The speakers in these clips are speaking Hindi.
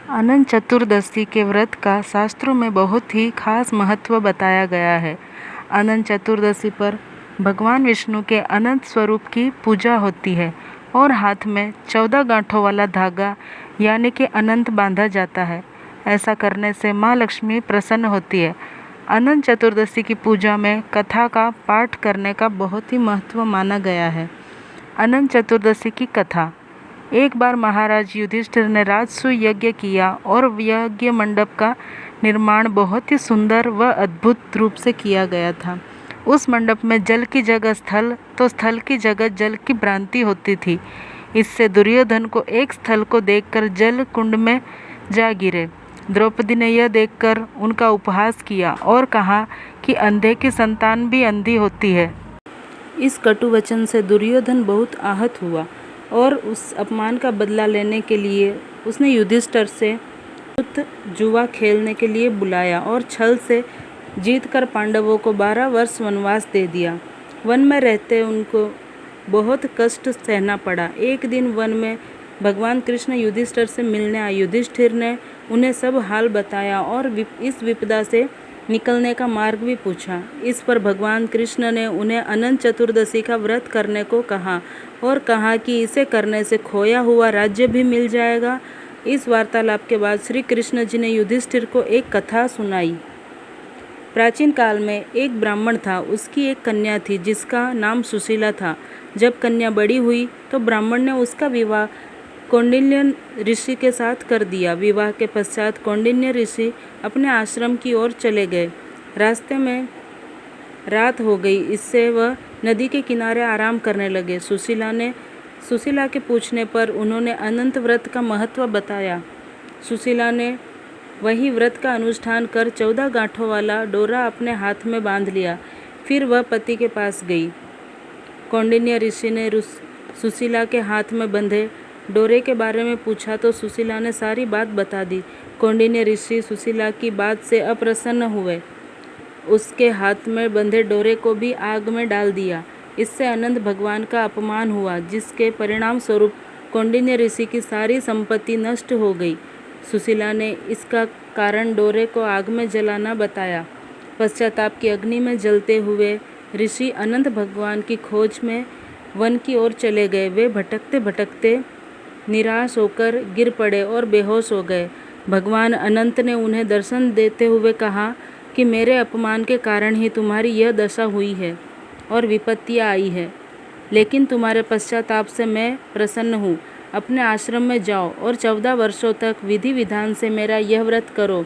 अनंत चतुर्दशी के व्रत का शास्त्रों में बहुत ही खास महत्व बताया गया है। अनंत चतुर्दशी पर भगवान विष्णु के अनंत स्वरूप की पूजा होती है और हाथ में 14 गांठों वाला धागा यानी कि अनंत बांधा जाता है। ऐसा करने से माँ लक्ष्मी प्रसन्न होती है। अनंत चतुर्दशी की पूजा में कथा का पाठ करने का बहुत ही महत्व माना गया है। अनंत चतुर्दशी की कथा। एक बार महाराज युधिष्ठिर ने राजसूय यज्ञ किया और यज्ञ मंडप का निर्माण बहुत ही सुंदर व अद्भुत रूप से किया गया था। उस मंडप में जल की जगह स्थल तो स्थल की जगह जल की भ्रांति होती थी। इससे दुर्योधन को एक स्थल को देखकर जल कुंड में जा गिरे। द्रौपदी ने यह देखकर उनका उपहास किया और कहा कि अंधे की संतान भी अंधी होती है। इस कटु वचन से दुर्योधन बहुत आहत हुआ और उस अपमान का बदला लेने के लिए उसने युधिष्ठिर से जुआ खेलने के लिए बुलाया और छल से जीतकर पांडवों को 12 वर्ष वनवास दे दिया। वन में रहते उनको बहुत कष्ट सहना पड़ा। एक दिन वन में भगवान कृष्ण युधिष्ठिर से मिलने आए। युधिष्ठिर ने उन्हें सब हाल बताया और इस विपदा से निकलने का मार्ग भी पूछा। इस पर भगवान कृष्ण ने उन्हें अनंत चतुर्दशी का व्रत करने को कहा और कहा कि इसे करने से खोया हुआ राज्य भी मिल जाएगा। इस वार्तालाप के बाद श्री कृष्ण जी ने युधिष्ठिर को एक कथा सुनाई। प्राचीन काल में एक ब्राह्मण था। उसकी एक कन्या थी जिसका नाम सुशीला था। जब कन्या बड़ी हुई तो ब्राह्मण ने उसका विवाह कौंडिन्य ऋषि के साथ कर दिया। विवाह के पश्चात कौंडिन्य ऋषि अपने आश्रम की ओर चले गए। रास्ते में रात हो गई, इससे वह नदी के किनारे आराम करने लगे। सुशीला के पूछने पर उन्होंने अनंत व्रत का महत्व बताया। सुशीला ने वही व्रत का अनुष्ठान कर 14 गांठों वाला डोरा अपने हाथ में बांध लिया। फिर वह पति के पास गई। कौंडिन्य ऋषि ने सुशीला के हाथ में बंधे डोरे के बारे में पूछा तो सुशीला ने सारी बात बता दी। कौंडिन्य ऋषि सुशीला की बात से अप्रसन्न हुए। उसके हाथ में बंधे डोरे को भी आग में डाल दिया। इससे अनंत भगवान का अपमान हुआ, जिसके परिणाम स्वरूप कौंडिन्य ऋषि की सारी संपत्ति नष्ट हो गई। सुशीला ने इसका कारण डोरे को आग में जलाना बताया। पश्चाताप की अग्नि में जलते हुए ऋषि अनंत भगवान की खोज में वन की ओर चले गए। वे भटकते भटकते निराश होकर गिर पड़े और बेहोश हो गए। भगवान अनंत ने उन्हें दर्शन देते हुए कहा कि मेरे अपमान के कारण ही तुम्हारी यह दशा हुई है और विपत्तियाँ आई है, लेकिन तुम्हारे पश्चाताप से मैं प्रसन्न हूँ। अपने आश्रम में जाओ और 14 वर्षों तक विधि विधान से मेरा यह व्रत करो।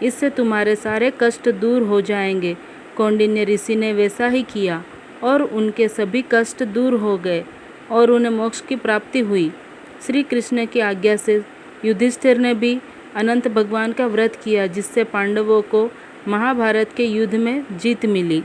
इससे तुम्हारे सारे कष्ट दूर हो जाएंगे। कौंडिन्य ऋषि ने वैसा ही किया और उनके सभी कष्ट दूर हो गए और उन्हें मोक्ष की प्राप्ति हुई। श्री कृष्ण की आज्ञा से युधिष्ठिर ने भी अनंत भगवान का व्रत किया, जिससे पांडवों को महाभारत के युद्ध में जीत मिली।